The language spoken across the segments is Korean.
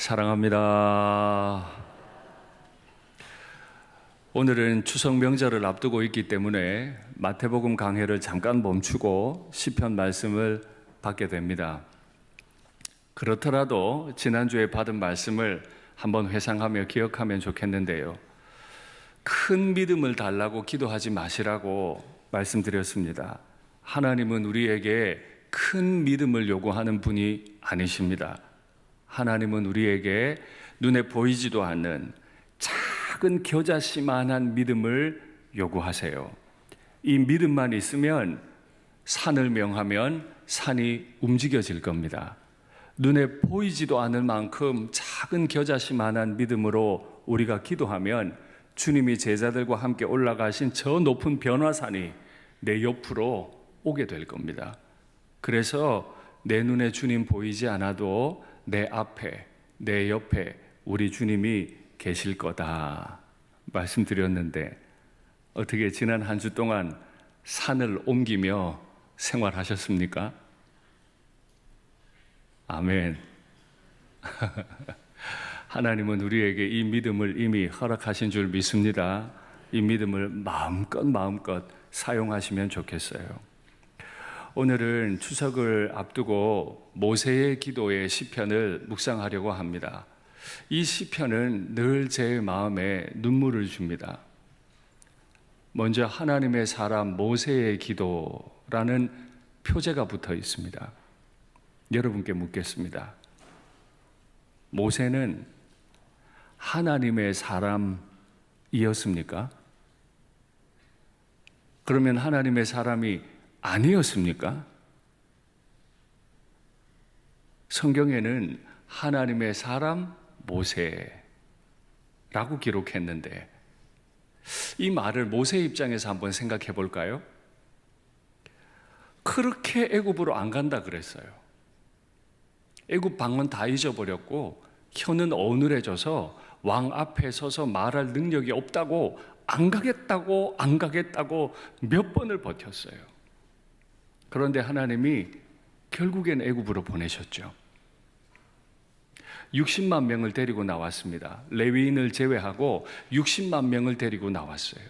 사랑합니다. 오늘은 추석 명절을 앞두고 있기 때문에 마태복음 강해를 잠깐 멈추고 시편 말씀을 받게 됩니다. 그렇더라도 지난주에 받은 말씀을 한번 회상하며 기억하면 좋겠는데요. 큰 믿음을 달라고 기도하지 마시라고 말씀드렸습니다. 하나님은 우리에게 큰 믿음을 요구하는 분이 아니십니다. 하나님은 우리에게 눈에 보이지도 않는 작은 겨자씨만한 믿음을 요구하세요. 이 믿음만 있으면 산을 명하면 산이 움직여질 겁니다. 눈에 보이지도 않을 만큼 작은 겨자씨만한 믿음으로 우리가 기도하면 주님이 제자들과 함께 올라가신 저 높은 변화산이 내 옆으로 오게 될 겁니다. 그래서 내 눈에 주님 보이지 않아도 내 앞에, 내 옆에 우리 주님이 계실 거다 말씀드렸는데, 어떻게 지난 한 주 동안 산을 옮기며 생활하셨습니까? 아멘. 하나님은 우리에게 이 믿음을 이미 허락하신 줄 믿습니다. 이 믿음을 마음껏 사용하시면 좋겠어요. 오늘은 추석을 앞두고 모세의 기도의 시편을 묵상하려고 합니다. 이 시편은 늘 제 마음에 눈물을 줍니다. 먼저 하나님의 사람 모세의 기도라는 표제가 붙어 있습니다. 여러분께 묻겠습니다. 모세는 하나님의 사람이었습니까? 그러면 하나님의 사람이 아니었습니까? 성경에는 하나님의 사람 모세라고 기록했는데, 이 말을 모세 입장에서 한번 생각해 볼까요? 그렇게 애굽으로 안 간다 그랬어요. 애굽 방언 다 잊어버렸고 혀는 어눌해져서 왕 앞에 서서 말할 능력이 없다고 안 가겠다고 몇 번을 버텼어요. 그런데 하나님이 결국엔 애굽으로 보내셨죠. 60만 명을 데리고 나왔습니다. 레위인을 제외하고 60만 명을 데리고 나왔어요.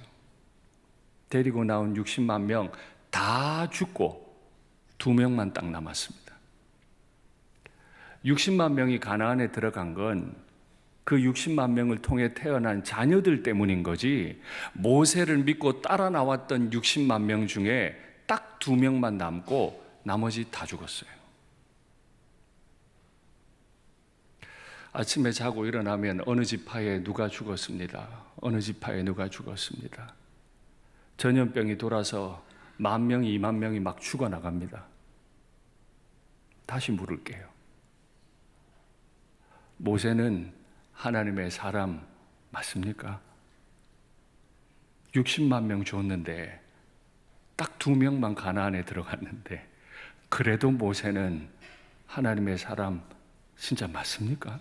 데리고 나온 60만 명 다 죽고 2명만 딱 남았습니다. 60만 명이 가나안에 들어간 건 그 60만 명을 통해 태어난 자녀들 때문인 거지, 모세를 믿고 따라 나왔던 60만 명 중에 딱 2명만 남고 나머지 다 죽었어요. 아침에 자고 일어나면 어느 지파에 누가 죽었습니다. 어느 지파에 누가 죽었습니다. 전염병이 돌아서 10,000명, 20,000명이 막 죽어나갑니다. 다시 물을게요. 모세는 하나님의 사람 맞습니까? 60만 명 줬는데 딱 2명만 가나안에 들어갔는데, 그래도 모세는 하나님의 사람 진짜 맞습니까?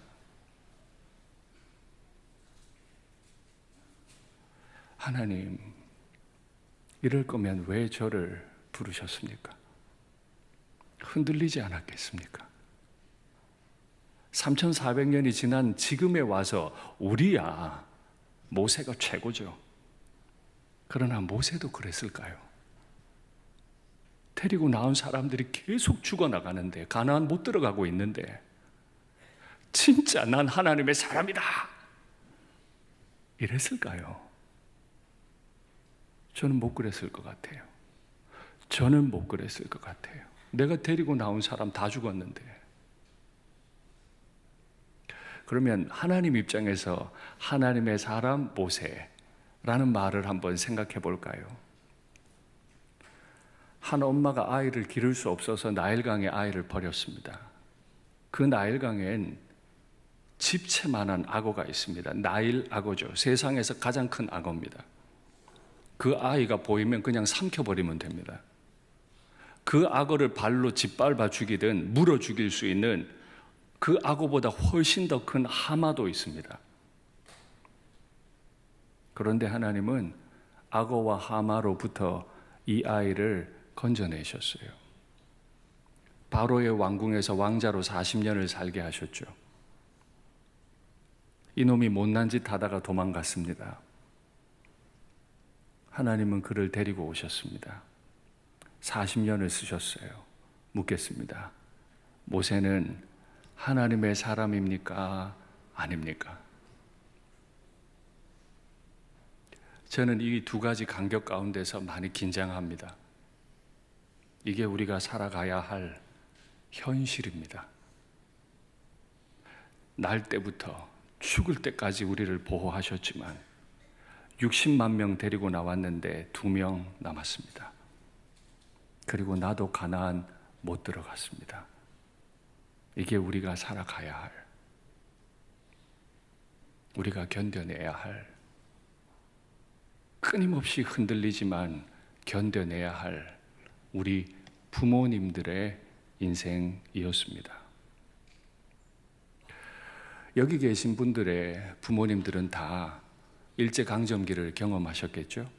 하나님, 이럴 거면 왜 저를 부르셨습니까? 흔들리지 않았겠습니까? 3,400년이 지난 지금에 와서 우리야 모세가 최고죠. 그러나 모세도 그랬을까요? 데리고 나온 사람들이 계속 죽어나가는데, 가나안 못 들어가고 있는데 진짜 난 하나님의 사람이다 이랬을까요? 저는 못 그랬을 것 같아요. 저는 못 그랬을 것 같아요. 내가 데리고 나온 사람 다 죽었는데. 그러면 하나님 입장에서 하나님의 사람 모세라는 말을 한번 생각해 볼까요? 한 엄마가 아이를 기를 수 없어서 나일강에 아이를 버렸습니다. 그 나일강엔 집채만한 악어가 있습니다. 나일 악어죠. 세상에서 가장 큰 악어입니다. 그 아이가 보이면 그냥 삼켜버리면 됩니다. 그 악어를 발로 짓밟아 죽이든 물어 죽일 수 있는 그 악어보다 훨씬 더 큰 하마도 있습니다. 그런데 하나님은 악어와 하마로부터 이 아이를 건져내셨어요. 바로의 왕궁에서 왕자로 40년을 살게 하셨죠. 이놈이 못난 짓 하다가 도망갔습니다. 하나님은 그를 데리고 오셨습니다. 40년을 쓰셨어요. 묻겠습니다. 모세는 하나님의 사람입니까? 아닙니까? 저는 이 두 가지 간격 가운데서 많이 긴장합니다. 이게 우리가 살아가야 할 현실입니다. 날 때부터 죽을 때까지 우리를 보호하셨지만 60만 명 데리고 나왔는데 2명 남았습니다. 그리고 나도 가나안 못 들어갔습니다. 이게 우리가 살아가야 할, 우리가 견뎌내야 할, 끊임없이 흔들리지만 견뎌내야 할 우리 부모님들의 인생이었습니다. 여기 계신 분들의 부모님들은 다 일제강점기를 경험하셨겠죠?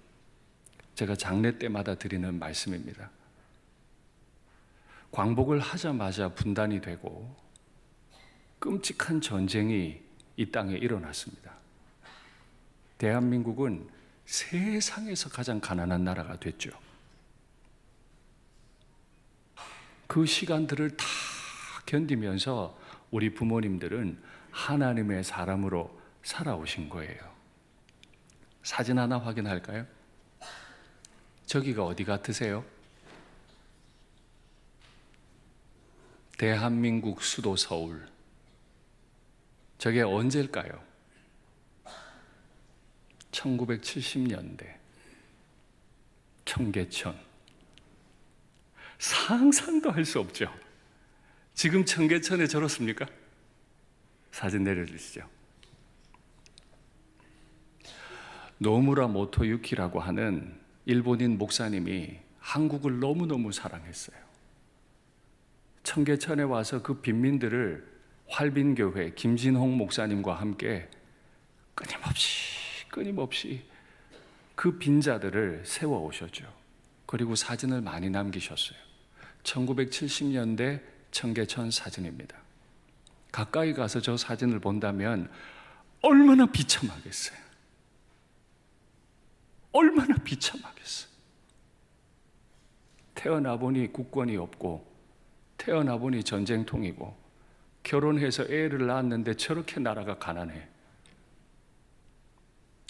제가 장례 때마다 드리는 말씀입니다. 광복을 하자마자 분단이 되고 끔찍한 전쟁이 이 땅에 일어났습니다. 대한민국은 세상에서 가장 가난한 나라가 됐죠. 그 시간들을 다 견디면서 우리 부모님들은 하나님의 사람으로 살아오신 거예요. 사진 하나 확인할까요? 저기가 어디 같으세요? 대한민국 수도 서울. 저게 언제일까요? 1970년대. 청계천. 상상도 할 수 없죠. 지금 청계천에 저렇습니까? 사진 내려주시죠. 노무라 모토유키라고 하는 일본인 목사님이 한국을 너무너무 사랑했어요. 청계천에 와서 그 빈민들을 활빈교회 김진홍 목사님과 함께 끊임없이 그 빈자들을 세워오셨죠. 그리고 사진을 많이 남기셨어요. 1970년대 청계천 사진입니다. 가까이 가서 저 사진을 본다면 얼마나 비참하겠어요. 얼마나 비참하겠어요. 태어나 보니 국권이 없고 태어나 보니 전쟁통이고 결혼해서 애를 낳았는데 저렇게 나라가 가난해.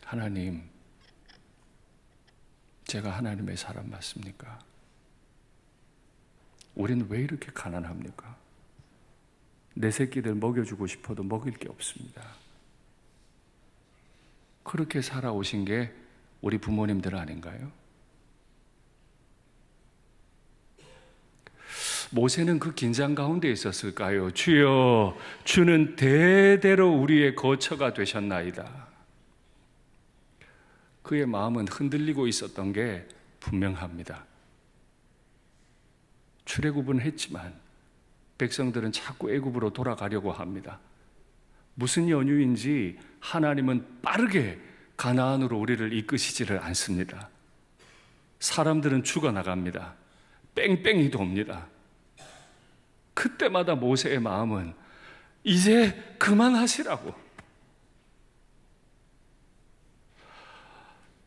하나님, 제가 하나님의 사람 맞습니까? 우리는 왜 이렇게 가난합니까? 내 새끼들 먹여주고 싶어도 먹일 게 없습니다. 그렇게 살아오신 게 우리 부모님들 아닌가요? 모세는 그 긴장 가운데 있었을까요? 주여, 주는 대대로 우리의 거처가 되셨나이다. 그의 마음은 흔들리고 있었던 게 분명합니다. 출애굽은 했지만 백성들은 자꾸 애굽으로 돌아가려고 합니다. 무슨 연유인지 하나님은 빠르게 가나안으로 우리를 이끄시지를 않습니다. 사람들은 죽어나갑니다. 뺑뺑이 돕니다. 그때마다 모세의 마음은 이제 그만하시라고.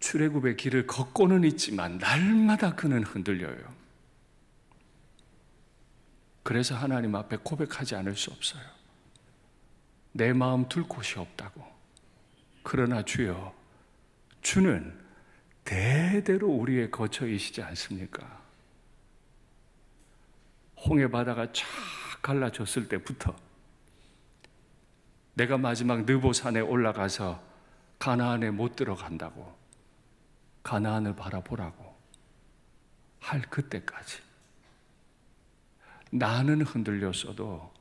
출애굽의 길을 걷고는 있지만 날마다 그는 흔들려요. 그래서 하나님 앞에 고백하지 않을 수 없어요. 내 마음 둘 곳이 없다고. 그러나 주여, 주는 대대로 우리의 거처이시지 않습니까? 홍해 바다가 쫙 갈라졌을 때부터 내가 마지막 느보산에 올라가서 가나안에 못 들어간다고, 가나안을 바라보라고 할 그때까지 나는 흔들렸어도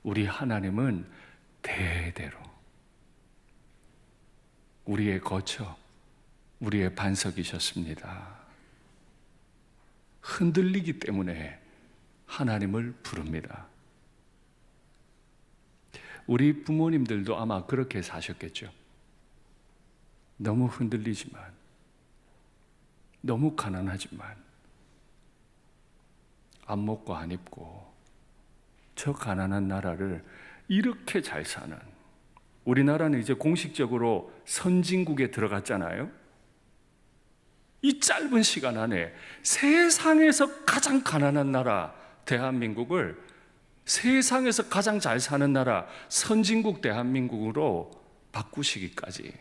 우리 하나님은 대대로 우리의 거처, 우리의 반석이셨습니다. 흔들리기 때문에 하나님을 부릅니다. 우리 부모님들도 아마 그렇게 사셨겠죠. 너무 흔들리지만, 너무 가난하지만, 안 먹고 안 입고 저 가난한 나라를 이렇게 잘 사는 우리나라는 이제 공식적으로 선진국에 들어갔잖아요. 이 짧은 시간 안에 세상에서 가장 가난한 나라 대한민국을 세상에서 가장 잘 사는 나라 선진국 대한민국으로 바꾸시기까지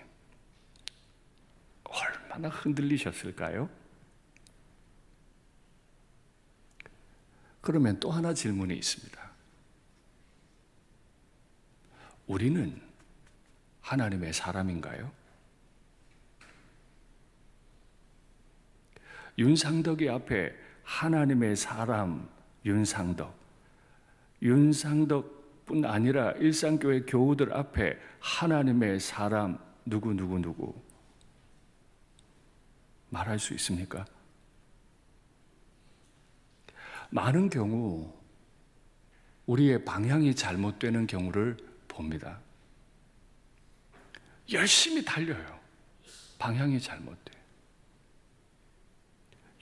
얼마나 흔들리셨을까요? 그러면 또 하나 질문이 있습니다. 우리는 하나님의 사람인가요? 윤상덕이 앞에 하나님의 사람 윤상덕뿐 아니라 일상교회 교우들 앞에 하나님의 사람 누구 말할 수 있습니까? 많은 경우 우리의 방향이 잘못되는 경우를 봅니다. 열심히 달려요. 방향이 잘못돼.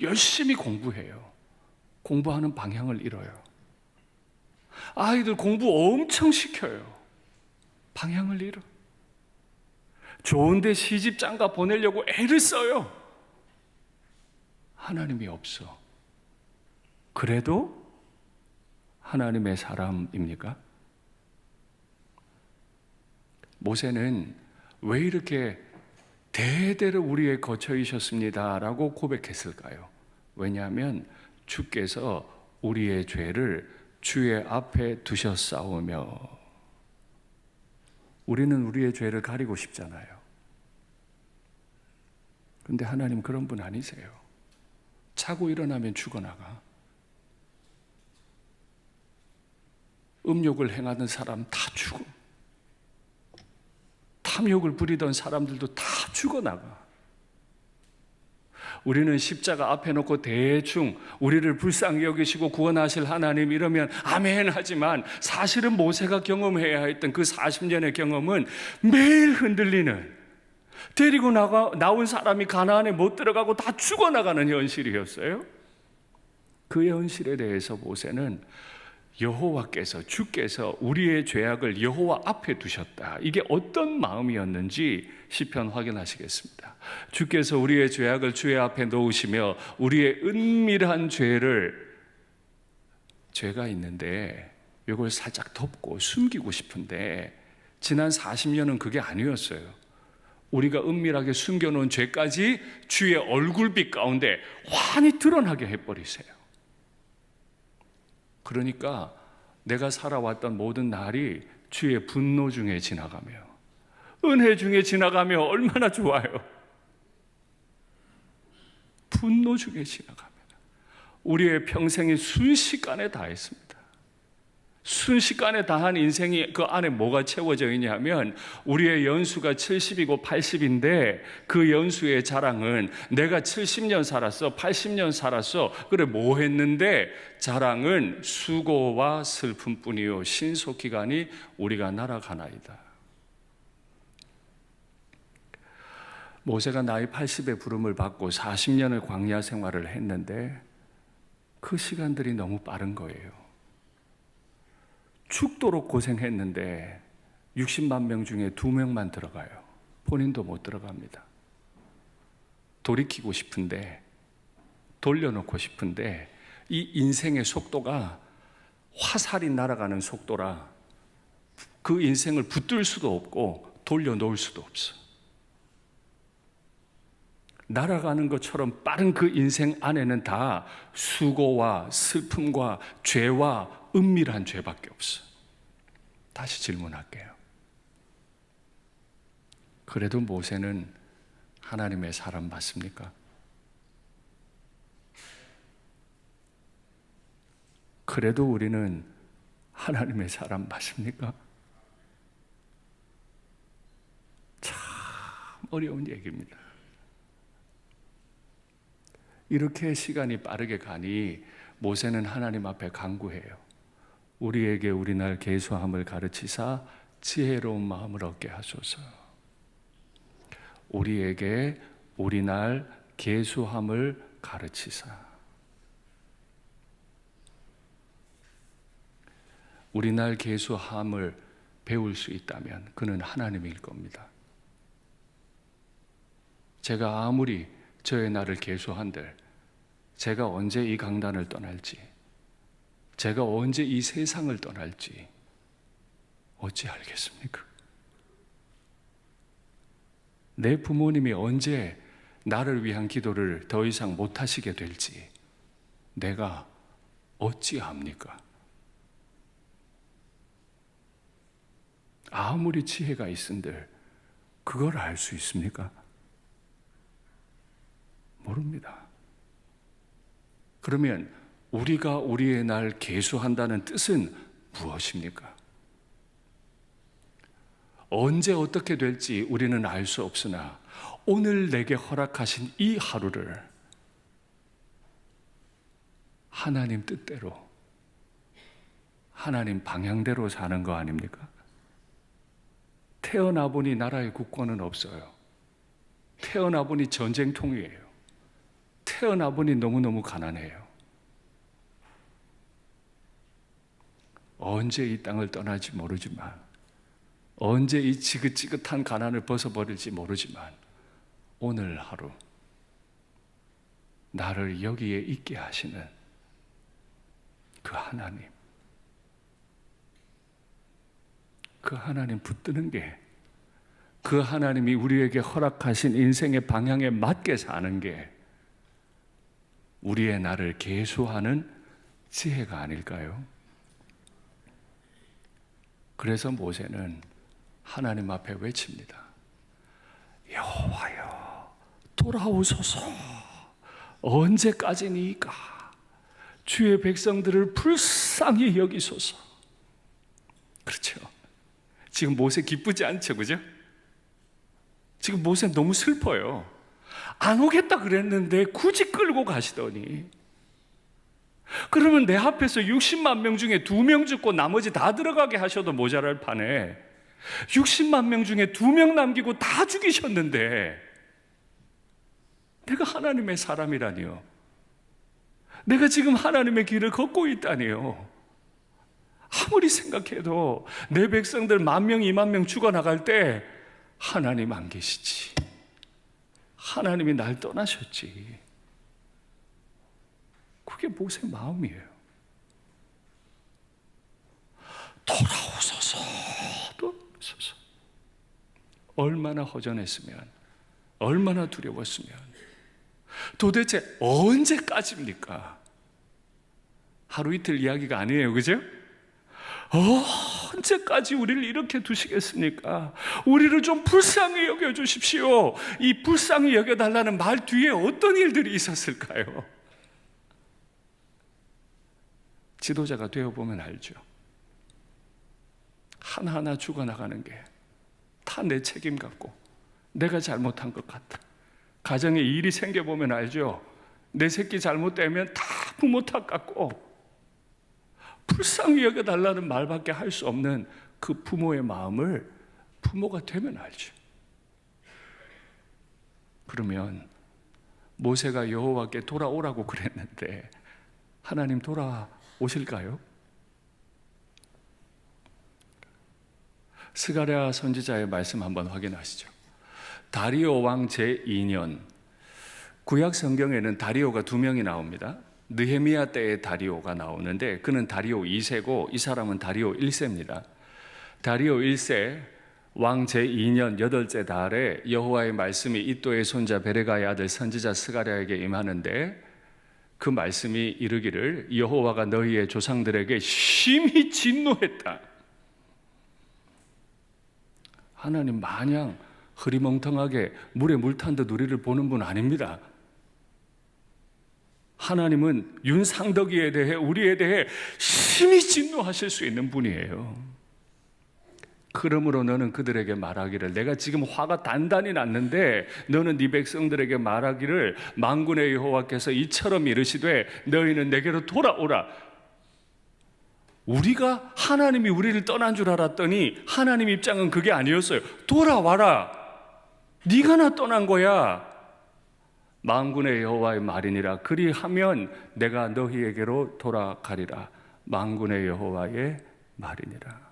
열심히 공부해요. 공부하는 방향을 잃어요. 아이들 공부 엄청 시켜요. 방향을 잃어. 좋은데 시집 장가 보내려고 애를 써요. 하나님이 없어. 그래도 하나님의 사람입니까? 모세는 왜 이렇게 대대로 우리의 거처이셨습니다라고 고백했을까요? 왜냐하면 주께서 우리의 죄를 주의 앞에 두셨사오며. 우리는 우리의 죄를 가리고 싶잖아요. 그런데 하나님 그런 분 아니세요. 자고 일어나면 죽어나가. 음욕을 행하는 사람 다 죽어. 탐욕을 부리던 사람들도 다 죽어나가. 우리는 십자가 앞에 놓고 대충 우리를 불쌍히 여기시고 구원하실 하나님 이러면 아멘 하지만 사실은 모세가 경험해야 했던 그 40년의 경험은 매일 흔들리는, 데리고 나온 사람이 가나안에 못 들어가고 다 죽어나가는 현실이었어요. 그 현실에 대해서 모세는 여호와께서, 주께서 우리의 죄악을 여호와 앞에 두셨다. 이게 어떤 마음이었는지 시편 확인하시겠습니다. 주께서 우리의 죄악을 주의 앞에 놓으시며 우리의 은밀한 죄가 있는데 이걸 살짝 덮고 숨기고 싶은데 지난 40년은 그게 아니었어요. 우리가 은밀하게 숨겨놓은 죄까지 주의 얼굴빛 가운데 환히 드러나게 해버리세요. 그러니까 내가 살아왔던 모든 날이 주의 분노 중에 지나가며 은혜 중에 지나가며 얼마나 좋아요. 분노 중에 지나가며 우리의 평생이 순식간에 다했습니다. 순식간에 다한 인생이 그 안에 뭐가 채워져 있냐면 우리의 연수가 70이고 80인데 그 연수의 자랑은 내가 70년 살았어, 80년 살았어, 그래 뭐 했는데 자랑은 수고와 슬픔뿐이요 신속기간이 우리가 날아가나이다. 모세가 나이 80의 부름을 받고 40년을 광야 생활을 했는데 그 시간들이 너무 빠른 거예요. 죽도록 고생했는데 60만 명 중에 2명만 들어가요. 본인도 못 들어갑니다. 돌이키고 싶은데, 돌려놓고 싶은데 이 인생의 속도가 화살이 날아가는 속도라 그 인생을 붙들 수도 없고 돌려놓을 수도 없어. 날아가는 것처럼 빠른 그 인생 안에는 다 수고와 슬픔과 죄와 은밀한 죄밖에 없어. 다시 질문할게요. 그래도 모세는 하나님의 사람 맞습니까? 그래도 우리는 하나님의 사람 맞습니까? 참 어려운 얘기입니다. 이렇게 시간이 빠르게 가니 모세는 하나님 앞에 간구해요. 우리에게 우리날 계수함을 가르치사 지혜로운 마음을 얻게 하소서. 우리에게 우리날 계수함을 가르치사. 우리날 계수함을 배울 수 있다면 그는 하나님일 겁니다. 제가 아무리 저의 날을 계수한들 제가 언제 이 강단을 떠날지, 제가 언제 이 세상을 떠날지 어찌 알겠습니까? 내 부모님이 언제 나를 위한 기도를 더 이상 못하시게 될지 내가 어찌 압니까? 아무리 지혜가 있은들 그걸 알 수 있습니까? 모릅니다. 그러면 우리가 우리의 날 계수한다는 뜻은 무엇입니까? 언제 어떻게 될지 우리는 알 수 없으나 오늘 내게 허락하신 이 하루를 하나님 뜻대로, 하나님 방향대로 사는 거 아닙니까? 태어나 보니 나라의 국권은 없어요. 태어나 보니 전쟁통이에요. 태어나 보니 너무너무 가난해요. 언제 이 땅을 떠날지 모르지만, 언제 이 지긋지긋한 가난을 벗어버릴지 모르지만 오늘 하루 나를 여기에 있게 하시는 그 하나님, 그 하나님 붙드는 게, 그 하나님이 우리에게 허락하신 인생의 방향에 맞게 사는 게 우리의 나를 계수하는 지혜가 아닐까요? 그래서 모세는 하나님 앞에 외칩니다. 여호와여, 돌아오소서. 언제까지니까 주의 백성들을 불쌍히 여기소서. 그렇죠. 지금 모세 기쁘지 않죠, 그죠? 지금 모세 너무 슬퍼요. 안 오겠다 그랬는데 굳이 끌고 가시더니, 그러면 내 앞에서 60만 명 중에 2명 죽고 나머지 다 들어가게 하셔도 모자랄 판에 60만 명 중에 2명 남기고 다 죽이셨는데 내가 하나님의 사람이라니요, 내가 지금 하나님의 길을 걷고 있다니요. 아무리 생각해도 내 백성들 10,000명, 20,000명 죽어나갈 때 하나님 안 계시지, 하나님이 날 떠나셨지. 그게 모세 마음이에요. 돌아오소서, 돌아오소서. 얼마나 허전했으면, 얼마나 두려웠으면, 도대체 언제까지입니까? 하루 이틀 이야기가 아니에요, 그죠? 언제까지 우리를 이렇게 두시겠습니까? 우리를 좀 불쌍히 여겨주십시오. 이 불쌍히 여겨달라는 말 뒤에 어떤 일들이 있었을까요? 지도자가 되어보면 알죠. 하나하나 죽어나가는 게 다 내 책임 같고 내가 잘못한 것 같다. 가정에 일이 생겨보면 알죠. 내 새끼 잘못되면 다 부모 탓 같고, 불쌍히 여겨달라는 말밖에 할 수 없는 그 부모의 마음을 부모가 되면 알죠. 그러면 모세가 여호와께 돌아오라고 그랬는데 하나님 돌아오실까요? 스가랴 선지자의 말씀 한번 확인하시죠. 다리오 왕 제2년, 구약 성경에는 다리오가 2명이 나옵니다. 느헤미야 때의 다리오가 나오는데 그는 다리오 2세고 이 사람은 다리오 1세입니다. 다리오 1세 왕 제2년 8째 달에 여호와의 말씀이 이도의 손자 베레가의 아들 선지자 스가랴에게 임하는데, 그 말씀이 이르기를 여호와가 너희의 조상들에게 심히 진노했다. 하나님 마냥 흐리멍텅하게 물에 물 탄 듯 우리를 보는 분 아닙니다. 하나님은 윤상덕이에 대해, 우리에 대해 심히 진노하실 수 있는 분이에요. 그러므로 너는 그들에게 말하기를, 내가 지금 화가 단단히 났는데 너는 네 백성들에게 말하기를, 만군의 여호와께서 이처럼 이르시되 너희는 내게로 돌아오라. 우리가 하나님이 우리를 떠난 줄 알았더니 하나님 입장은 그게 아니었어요. 돌아와라. 네가 나 떠난 거야. 만군의 여호와의 말이니라. 그리하면 내가 너희에게로 돌아가리라. 만군의 여호와의 말이니라.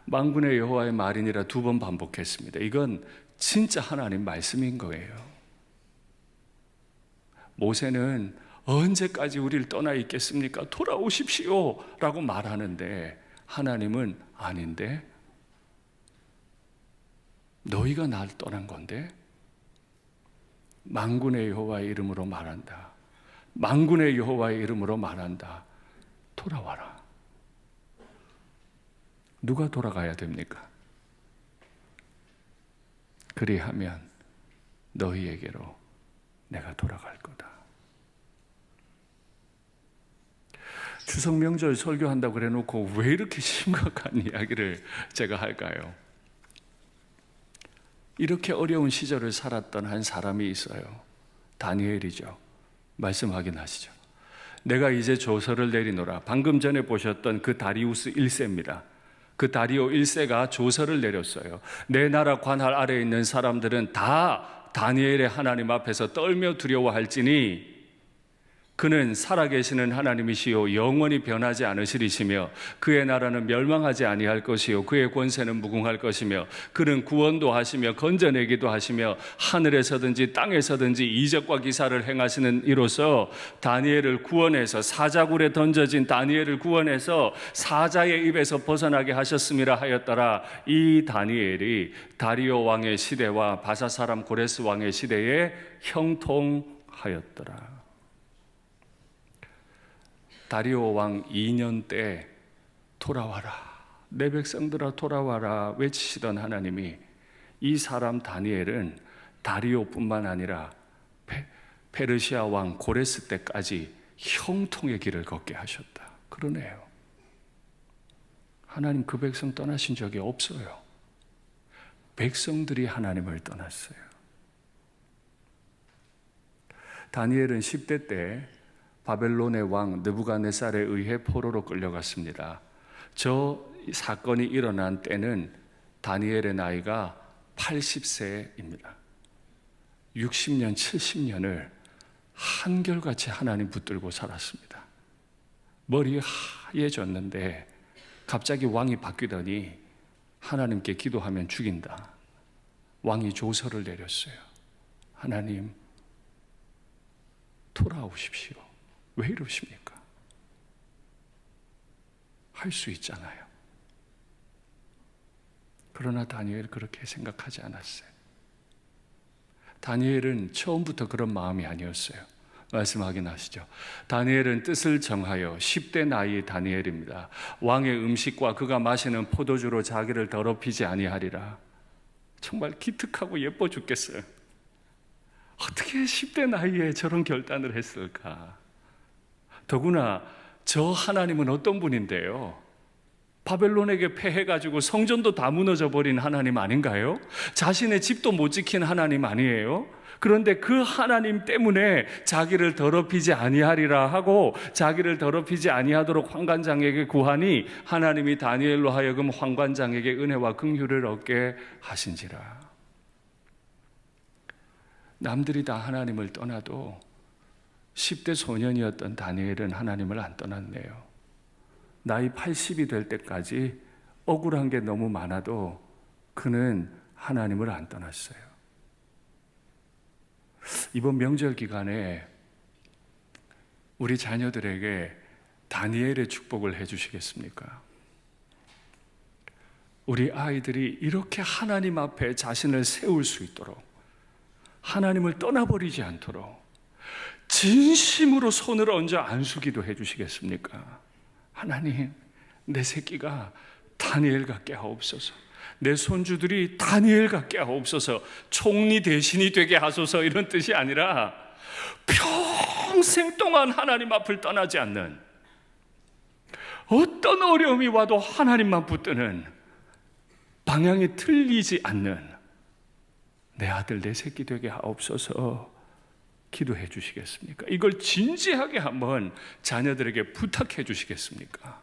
만군의 여호와의 말이니라 2번 반복했습니다. 이건 진짜 하나님 말씀인 거예요. 모세는 언제까지 우리를 떠나 있겠습니까? 돌아오십시오 라고 말하는데 하나님은 아닌데, 너희가 날 떠난 건데, 만군의 여호와의 이름으로 말한다. 만군의 여호와의 이름으로 말한다. 돌아와라. 누가 돌아가야 됩니까? 그리하면 너희에게로 내가 돌아갈 거다. 추석 명절 설교한다고 그래놓고 왜 이렇게 심각한 이야기를 제가 할까요? 이렇게 어려운 시절을 살았던 한 사람이 있어요. 다니엘이죠. 말씀 확인하시죠. 내가 이제 조서를 내리노라. 방금 전에 보셨던 그 다리우스 1세입니다. 그 다리오 1세가 조서를 내렸어요. 내 나라 관할 아래에 있는 사람들은 다 다니엘의 하나님 앞에서 떨며 두려워할지니 그는 살아계시는 하나님이시요 영원히 변하지 않으시리시며 그의 나라는 멸망하지 아니할 것이요 그의 권세는 무궁할 것이며 그는 구원도 하시며 건져내기도 하시며 하늘에서든지 땅에서든지 이적과 기사를 행하시는 이로써 다니엘을 구원해서, 사자굴에 던져진 다니엘을 구원해서 사자의 입에서 벗어나게 하셨음이라 하였더라. 이 다니엘이 다리오 왕의 시대와 바사 사람 고레스 왕의 시대에 형통하였더라. 다리오 왕 2년 때 돌아와라, 내 백성들아 돌아와라 외치시던 하나님이 이 사람 다니엘은 다리오뿐만 아니라 페르시아 왕 고레스 때까지 형통의 길을 걷게 하셨다. 그러네요. 하나님 그 백성 떠나신 적이 없어요. 백성들이 하나님을 떠났어요. 다니엘은 10대 때 바벨론의 왕 느부갓네살에 의해 포로로 끌려갔습니다. 저 사건이 일어난 때는 다니엘의 나이가 80세입니다. 60년, 70년을 한결같이 하나님 붙들고 살았습니다. 머리 하얘졌는데 갑자기 왕이 바뀌더니 하나님께 기도하면 죽인다. 왕이 조서를 내렸어요. 하나님, 돌아오십시오. 왜 이러십니까? 할 수 있잖아요. 그러나 다니엘 그렇게 생각하지 않았어요. 다니엘은 처음부터 그런 마음이 아니었어요. 말씀 확인하시죠. 다니엘은 뜻을 정하여 10대 나이의 다니엘입니다. 왕의 음식과 그가 마시는 포도주로 자기를 더럽히지 아니하리라. 정말 기특하고 예뻐 죽겠어요. 어떻게 10대 나이에 저런 결단을 했을까? 더구나 저 하나님은 어떤 분인데요? 바벨론에게 패해가지고 성전도 다 무너져 버린 하나님 아닌가요? 자신의 집도 못 지킨 하나님 아니에요? 그런데 그 하나님 때문에 자기를 더럽히지 아니하리라 하고 자기를 더럽히지 아니하도록 환관장에게 구하니 하나님이 다니엘로 하여금 환관장에게 은혜와 긍휼을 얻게 하신지라. 남들이 다 하나님을 떠나도 10대 소년이었던 다니엘은 하나님을 안 떠났네요. 나이 80이 될 때까지 억울한 게 너무 많아도 그는 하나님을 안 떠났어요. 이번 명절 기간에 우리 자녀들에게 다니엘의 축복을 해주시겠습니까? 우리 아이들이 이렇게 하나님 앞에 자신을 세울 수 있도록, 하나님을 떠나버리지 않도록 진심으로 손을 얹어 안수기도 해주시겠습니까? 하나님, 내 새끼가 다니엘 같게 하옵소서. 내 손주들이 다니엘 같게 하옵소서. 총리 대신이 되게 하소서. 이런 뜻이 아니라 평생 동안 하나님 앞을 떠나지 않는, 어떤 어려움이 와도 하나님만 붙드는, 방향이 틀리지 않는 내 아들 내 새끼 되게 하옵소서. 기도해 주시겠습니까? 이걸 진지하게 한번 자녀들에게 부탁해 주시겠습니까?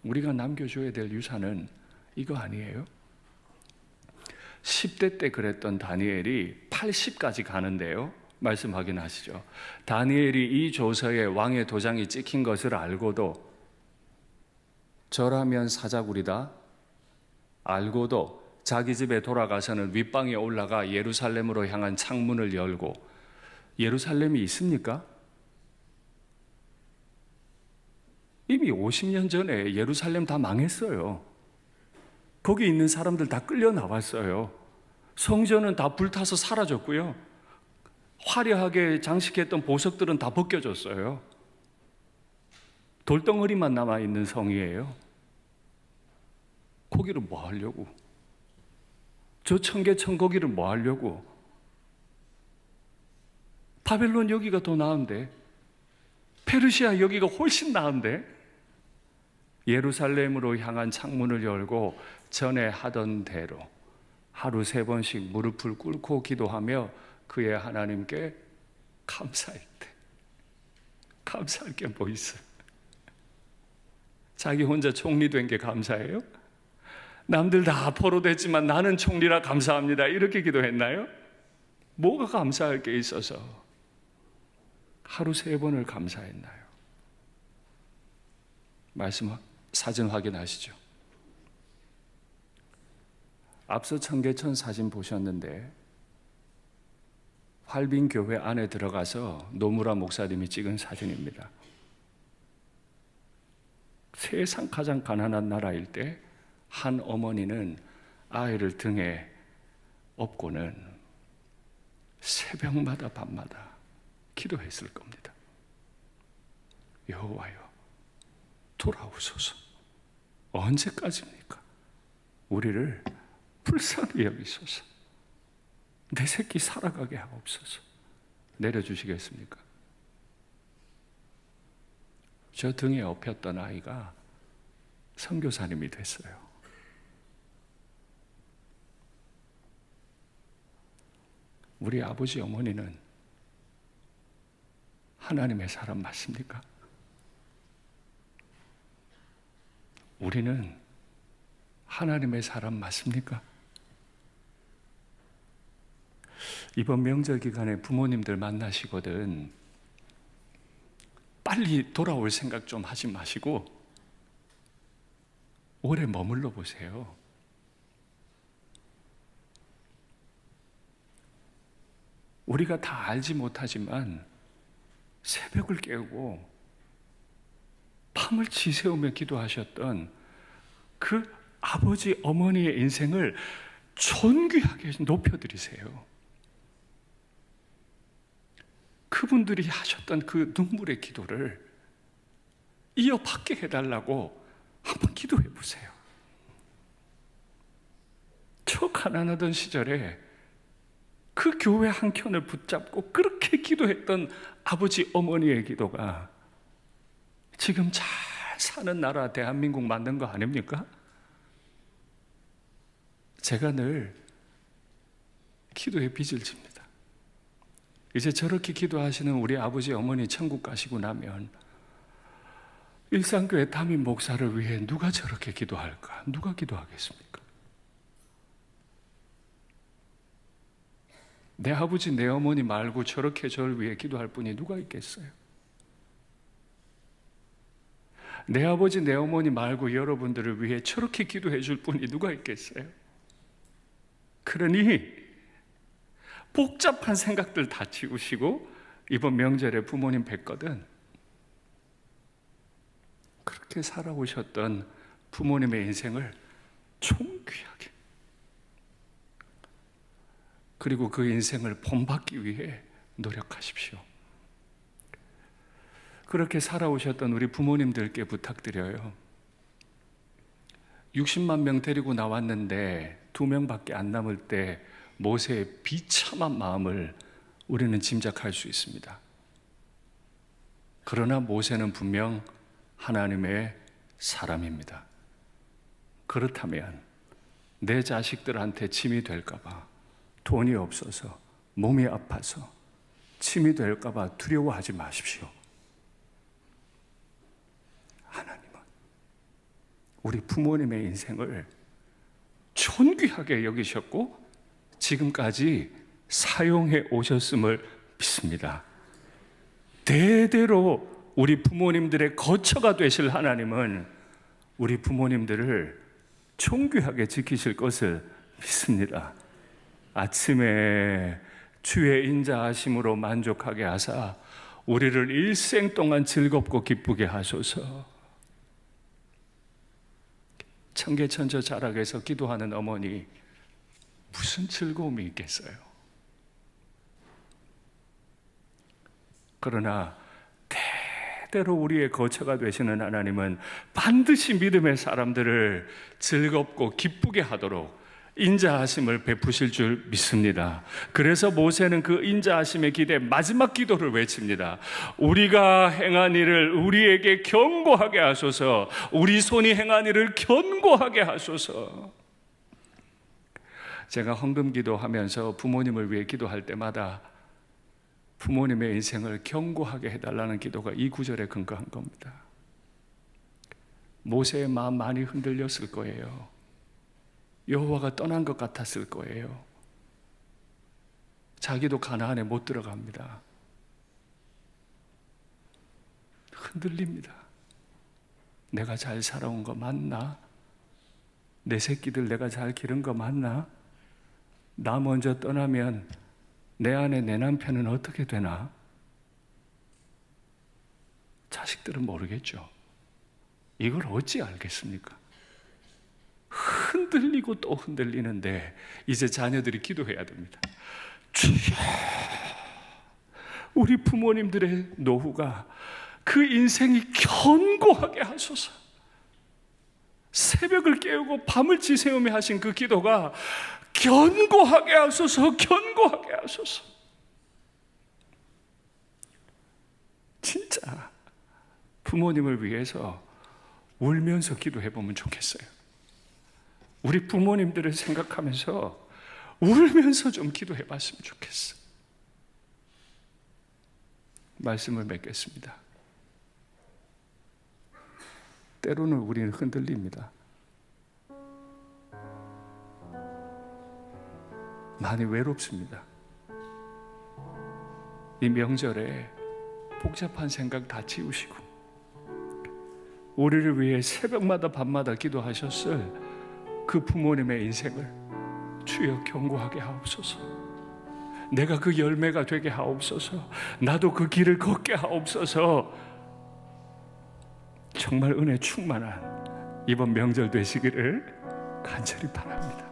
우리가 남겨줘야 될 유산은 이거 아니에요? 10대 때 그랬던 다니엘이 80까지 가는데요. 말씀 확인하시죠. 다니엘이 이 조서에 왕의 도장이 찍힌 것을 알고도 저라면 사자굴이다 알고도 자기 집에 돌아가서는 윗방에 올라가 예루살렘으로 향한 창문을 열고, 예루살렘이 있습니까? 이미 50년 전에 예루살렘 다 망했어요. 거기 있는 사람들 다 끌려 나왔어요. 성전은 다 불타서 사라졌고요. 화려하게 장식했던 보석들은 다 벗겨졌어요. 돌덩어리만 남아있는 성이에요. 거기를 뭐 하려고? 저 청계천 거기를 뭐 하려고? 바벨론 여기가 더 나은데, 페르시아 여기가 훨씬 나은데, 예루살렘으로 향한 창문을 열고 전에 하던 대로 하루 3번씩 무릎을 꿇고 기도하며 그의 하나님께 감사할 때, 감사할 게 뭐 있어요? 자기 혼자 총리 된 게 감사해요? 남들 다 포로됐지만 나는 총리라 감사합니다, 이렇게 기도했나요? 뭐가 감사할 게 있어서 하루 3번을 감사했나요? 말씀 사진 확인하시죠. 앞서 청계천 사진 보셨는데 활빈 교회 안에 들어가서 노무라 목사님이 찍은 사진입니다. 세상 가장 가난한 나라일 때 한 어머니는 아이를 등에 업고는 새벽마다 밤마다 기도했을 겁니다. 여호와여, 돌아오소서. 언제까지입니까? 우리를 불쌍히 여기소서. 내 새끼 살아가게 하옵소서. 내려주시겠습니까? 저 등에 업혔던 아이가 선교사님이 됐어요. 우리 아버지 어머니는 하나님의 사람 맞습니까? 우리는 하나님의 사람 맞습니까? 이번 명절 기간에 부모님들 만나시거든 빨리 돌아올 생각 좀 하지 마시고 오래 머물러 보세요. 우리가 다 알지 못하지만 새벽을 깨우고 밤을 지새우며 기도하셨던 그 아버지 어머니의 인생을 존귀하게 높여드리세요. 그분들이 하셨던 그 눈물의 기도를 이어받게 해달라고 한번 기도해 보세요. 저 가난하던 시절에 그 교회 한 켠을 붙잡고 그렇게 기도했던 아버지 어머니의 기도가 지금 잘 사는 나라 대한민국 만든 거 아닙니까? 제가 늘 기도에 빚을 집니다. 이제 저렇게 기도하시는 우리 아버지 어머니 천국 가시고 나면 일산교회 담임 목사를 위해 누가 저렇게 기도할까? 누가 기도하겠습니까? 내 아버지 내 어머니 말고 저렇게 저를 위해 기도할 분이 누가 있겠어요? 내 아버지 내 어머니 말고 여러분들을 위해 저렇게 기도해 줄 분이 누가 있겠어요? 그러니 복잡한 생각들 다 지우시고 이번 명절에 부모님 뵙거든 그렇게 살아오셨던 부모님의 인생을 존귀하게 그리고 그 인생을 본받기 위해 노력하십시오. 그렇게 살아오셨던 우리 부모님들께 부탁드려요. 60만 명 데리고 나왔는데 2명밖에 안 남을 때 모세의 비참한 마음을 우리는 짐작할 수 있습니다. 그러나 모세는 분명 하나님의 사람입니다. 그렇다면 내 자식들한테 짐이 될까 봐 돈이 없어서 몸이 아파서 짐이 될까 봐 두려워하지 마십시오. 하나님은 우리 부모님의 인생을 존귀하게 여기셨고 지금까지 사용해 오셨음을 믿습니다. 대대로 우리 부모님들의 거처가 되실 하나님은 우리 부모님들을 존귀하게 지키실 것을 믿습니다. 아침에 주의 인자하심으로 만족하게 하사 우리를 일생 동안 즐겁고 기쁘게 하소서. 청계천저 자락에서 기도하는 어머니, 무슨 즐거움이 있겠어요? 그러나 대대로 우리의 거처가 되시는 하나님은 반드시 믿음의 사람들을 즐겁고 기쁘게 하도록 인자하심을 베푸실 줄 믿습니다. 그래서 모세는 그 인자하심의 기대 마지막 기도를 외칩니다. 우리가 행한 일을 우리에게 견고하게 하소서. 우리 손이 행한 일을 견고하게 하소서. 제가 헌금 기도하면서 부모님을 위해 기도할 때마다 부모님의 인생을 견고하게 해달라는 기도가 이 구절에 근거한 겁니다. 모세의 마음 많이 흔들렸을 거예요. 여호와가 떠난 것 같았을 거예요. 자기도 가나안에 못 들어갑니다. 흔들립니다. 내가 잘 살아온 거 맞나? 내 새끼들 내가 잘 기른 거 맞나? 나 먼저 떠나면 내 아내 내 남편은 어떻게 되나? 자식들은 모르겠죠. 이걸 어찌 알겠습니까? 흔들리고 또 흔들리는데 이제 자녀들이 기도해야 됩니다. 주여, 우리 부모님들의 노후가 그 인생이 견고하게 하소서. 새벽을 깨우고 밤을 지새우며 하신 그 기도가 견고하게 하소서, 견고하게 하소서. 진짜 부모님을 위해서 울면서 기도해 보면 좋겠어요. 우리 부모님들을 생각하면서 울면서 좀 기도해 봤으면 좋겠어. 말씀을 맺겠습니다. 때로는 우리는 흔들립니다. 많이 외롭습니다. 이 명절에 복잡한 생각 다 지우시고 우리를 위해 새벽마다 밤마다 기도하셨을 그 부모님의 인생을 주여 견고하게 하옵소서. 내가 그 열매가 되게 하옵소서. 나도 그 길을 걷게 하옵소서. 정말 은혜 충만한 이번 명절 되시기를 간절히 바랍니다.